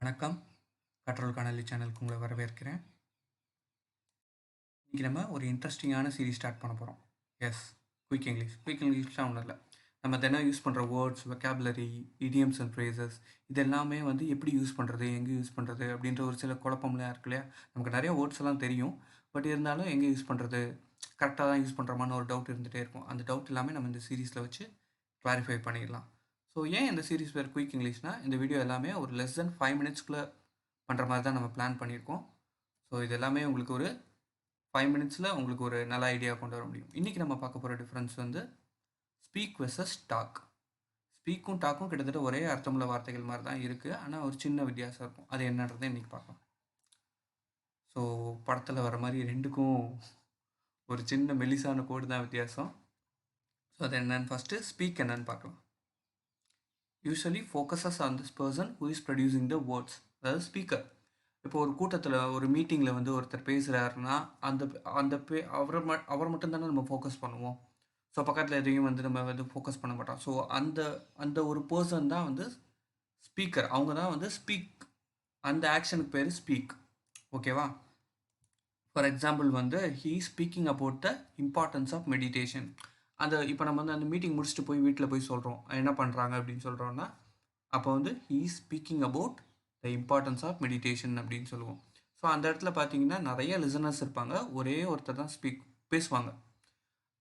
வணக்கம். கற்றல் காணொலி சேனலுக்கு உங்களை வரவேற்கிறேன். இன்றைக்கி நம்ம ஒரு இன்ட்ரெஸ்டிங்கான சீரீஸ் ஸ்டார்ட் பண்ண போகிறோம். Quick English. குயிக் இங்கிலீஷ்லாம் ஒன்றும் இல்லை. நம்ம தினம் யூஸ் பண்ணுற words, vocabulary, idioms and phrases இது எல்லாமே எப்படி யூஸ் பண்ணுறது, எங்கே யூஸ் பண்ணுறது அப்படின்ற ஒரு சில குழப்பம்லாம் இருக்கு இல்லையா? நமக்கு நிறைய வேர்ட்ஸ் எல்லாம் தெரியும். பட் இருந்தாலும் எங்கே யூஸ் பண்ணுறது, கரெக்டாக தான் யூஸ் பண்ணுறோமான்னு ஒரு டவுட் இருந்துகிட்டே இருக்கும். அந்த டவுட் எல்லாமே நம்ம இந்த சீரீஸில் வச்சு கிளாரிஃபை பண்ணிடலாம். ஸோ ஏன் இந்த சீரீஸ் பேர் குயிக் இங்கிலீஷ்னால், இந்த வீடியோ எல்லாமே ஒரு லெஸ் தென் 5 மினிட்ஸ்க்குள்ளே பண்ணுற மாதிரி தான் நம்ம பிளான் பண்ணியிருக்கோம். ஸோ இது எல்லாமே உங்களுக்கு ஒரு 5 மினிட்ஸில் உங்களுக்கு ஒரு நல்ல ஐடியா கொண்டு வர முடியும். இன்றைக்கி நம்ம பார்க்க போகிற டிஃப்ரென்ஸ் ஸ்பீக் வெர்சஸ் டாக். ஸ்பீக்கும் டாக்கும் கிட்டத்தட்ட ஒரே அர்த்தமுள்ள வார்த்தைகள் மாதிரி தான் இருக்குது, ஆனால் ஒரு சின்ன வித்தியாசம் இருக்கும். அது என்னன்றதை இன்றைக்கி பார்க்கலாம். ஸோ படத்தில் வர மாதிரி ரெண்டுக்கும் ஒரு சின்ன மெலிசான கோடு தான் வித்தியாசம். ஸோ அது என்னன்னு ஃபஸ்ட்டு ஸ்பீக் என்னன்னு பார்க்கலாம். Usually focuses on this person who is producing the words, அதாவது ஸ்பீக்கர். இப்போ ஒரு கூட்டத்தில் ஒரு மீட்டிங்கில் ஒருத்தர் பேசுகிறாருன்னா அந்த அந்த அவரை மட்டும்தானே நம்ம ஃபோக்கஸ் பண்ணுவோம். ஸோ பக்கத்தில் எதையும் நம்ம ஃபோக்கஸ் பண்ண மாட்டோம். ஸோ அந்த அந்த ஒரு பர்சன் தான் ஸ்பீக்கர். அவங்க தான் ஸ்பீக். அந்த ஆக்ஷனுக்கு பேர் ஸ்பீக். ஓகேவா? For example he speaking about the importance of meditation. இப்போ நம்ம அந்த மீட்டிங் முடிச்சுட்டு போய் வீட்டில் போய் சொல்கிறோம் என்ன பண்ணுறாங்க அப்படின்னு சொல்கிறோன்னா, அப்போ he speaking about the importance of meditation அப்படின்னு சொல்லுவோம். ஸோ அந்த இடத்துல பார்த்தீங்கன்னா நிறைய லிசனர்ஸ் இருப்பாங்க, ஒரே ஒருத்தர் தான் பேசுவாங்க.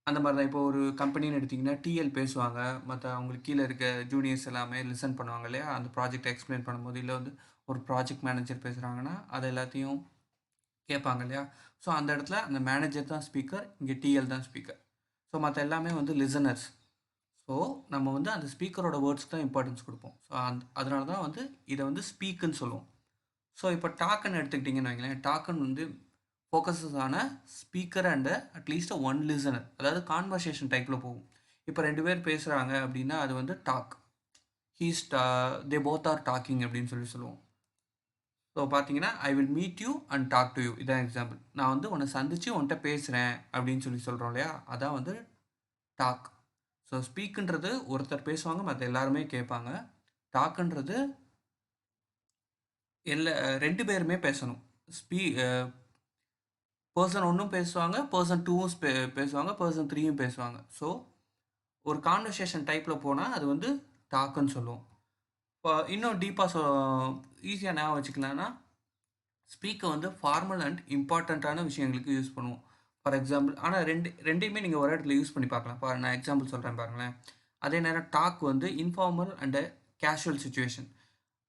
அந்த மாதிரி தான் இப்போ ஒரு கம்பெனின்னு எடுத்திங்கன்னா டிஎல் பேசுவாங்க, மற்ற அவங்களுக்கு கீழே இருக்க ஜூனியர்ஸ் எல்லாமே லிசன் பண்ணுவாங்க இல்லையா? அந்த ப்ராஜெக்ட் எக்ஸ்பிளைன் பண்ணும்போது, இல்லை ஒரு ப்ராஜெக்ட் மேனேஜர் பேசுகிறாங்கன்னா அது எல்லாத்தையும் கேட்பாங்க இல்லையா? ஸோ அந்த இடத்துல அந்த மேனேஜர் தான் ஸ்பீக்கர், இங்கே டிஎல் தான் ஸ்பீக்கர். ஸோ மற்ற எல்லாமே லிசனர்ஸ். ஸோ நம்ம அந்த ஸ்பீக்கரோட வேர்ட்ஸ்க்கு தான் இம்பார்ட்டன்ஸ் கொடுப்போம். ஸோ அதனால தான் இதை ஸ்பீக்குன்னு சொல்லுவோம். ஸோ இப்போ டாக்குன்னு எடுத்துக்கிட்டிங்கன்னு வைங்களேன், டாக்குன்னு focuses on a speaker and at least one listener, அதாவது கான்வர்சேஷன் டைப்பில் போகும். இப்போ 2 பேர் பேசுகிறாங்க அப்படின்னா அது talk. They both are talking அப்படின்னு சொல்லுவோம். ஸோ பார்த்தீங்கன்னா, I will meet you and talk to you, இதான் எக்ஸாம்பிள். நான் உன்னை சந்தித்து உன்கிட்ட பேசுகிறேன் அப்படின்னு சொல்கிறோம் இல்லையா? அதான் டாக். ஸோ ஸ்பீக்குன்றது ஒருத்தர் பேசுவாங்க, மற்ற எல்லாருமே கேட்பாங்க. டாக்குன்றது ரெண்டு பேருமே பேசணும். பர்சன் 1ம் பேசுவாங்க, பர்சன் 2வும் பேசுவாங்க, பர்சன் 3யும் பேசுவாங்க. ஸோ ஒரு கான்வர்சேஷன் டைப்பில் போனால் அது டாக்குன்னு சொல்லுவோம். இப்போ இன்னும் டீப்பாக ஈஸியாக ஞாபகம் வச்சுக்கலான்னா, ஸ்பீக்கை ஃபார்மல் அண்ட் இம்பார்ட்டண்ட்டான விஷயங்களுக்கு யூஸ் பண்ணுவோம். ஃபார் எக்ஸாம்பிள், ஆனால் ரெண்டையுமே நீங்கள் ஒரு இடத்துல யூஸ் பண்ணி பார்க்கலாம். நான் எக்ஸாம்பிள் சொல்கிறேன் பாருங்களேன். அதே நேரம் talk informal and casual situation.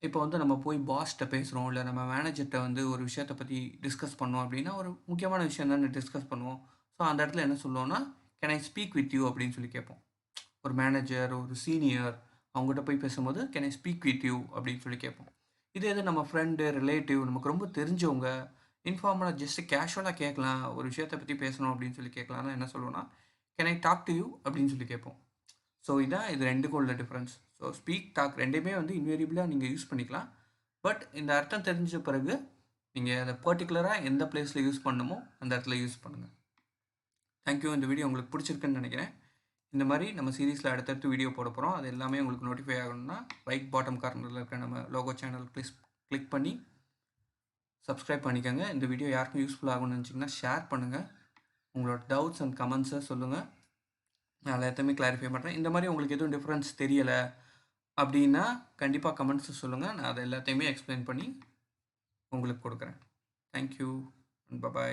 இப்போ நம்ம போய் பாஸ்கிட்ட பேசுகிறோம், இல்லை நம்ம மேனேஜர்கிட்ட ஒரு விஷயத்தை பற்றி டிஸ்கஸ் பண்ணோம் அப்படின்னா, ஒரு முக்கியமான விஷயம் தானே டிஸ்கஸ் பண்ணுவோம். ஸோ அந்த இடத்துல என்ன சொல்லுவோம்னா, can I speak with you அப்படின்னு சொல்லி கேட்போம். ஒரு மேனேஜர், ஒரு சீனியர் அவங்ககிட்ட போய் பேசும்போது can I speak with you அப்படின்னு சொல்லி கேட்போம். இது நம்ம ஃப்ரெண்டு, ரிலேட்டிவ், நமக்கு ரொம்ப தெரிஞ்சவங்க, இன்ஃபார்மலாக ஜஸ்ட் கேஷுவலாக கேட்கலாம், ஒரு விஷயத்தை பற்றி பேசணும் அப்படின்னு சொல்லி கேட்கலாம்னா என்ன சொல்லுவோம்னா, can I talk to you அப்படின்னு சொல்லி கேட்போம். ஸோ இது ரெண்டுக்கும் உள்ள டிஃப்ரென்ஸ். ஸோ ஸ்பீக், டாக் ரெண்டுமே இன்வேரியபிளாக நீங்கள் யூஸ் பண்ணிக்கலாம். பட் இந்த அர்த்தம் தெரிஞ்ச பிறகு நீங்கள் அதை பர்டிகுலராக எந்த பிளேஸில் யூஸ் பண்ணணுமோ அந்த இடத்துல யூஸ் பண்ணுங்கள். தேங்க்யூ. இந்த வீடியோ உங்களுக்கு பிடிச்சிருக்குன்னு நினைக்கிறேன். இந்த மாதிரி நம்ம சீரீஸில் அடுத்தடுத்து வீடியோ போட போகிறோம். அது எல்லாமே உங்களுக்கு நோட்டிஃபை ஆகணும்னா ரைட் பாட்டம் கார்னரில் இருக்க நம்ம லோகோ சேனல் கிளிக் பண்ணி சப்ஸ்கிரைப் பண்ணிக்கோங்க. இந்த வீடியோ யாருக்கும் யூஸ்ஃபுல் ஆகும்னு நினச்சிங்கன்னா ஷேர் பண்ணுங்கள். உங்களோட டவுட்ஸ் அண்ட் கமெண்ட்ஸை சொல்லுங்கள். நான் எல்லாத்தையுமே கிளாரிஃபை பண்ணுறேன். இந்த மாதிரி உங்களுக்கு எதுவும் டிஃப்ரென்ஸ் தெரியலை அப்படின்னா கண்டிப்பாக கமெண்ட்ஸை சொல்லுங்கள். நான் அதை எல்லாத்தையுமே எக்ஸ்பிளைன் பண்ணி உங்களுக்கு கொடுக்குறேன். Thank you and bye bye.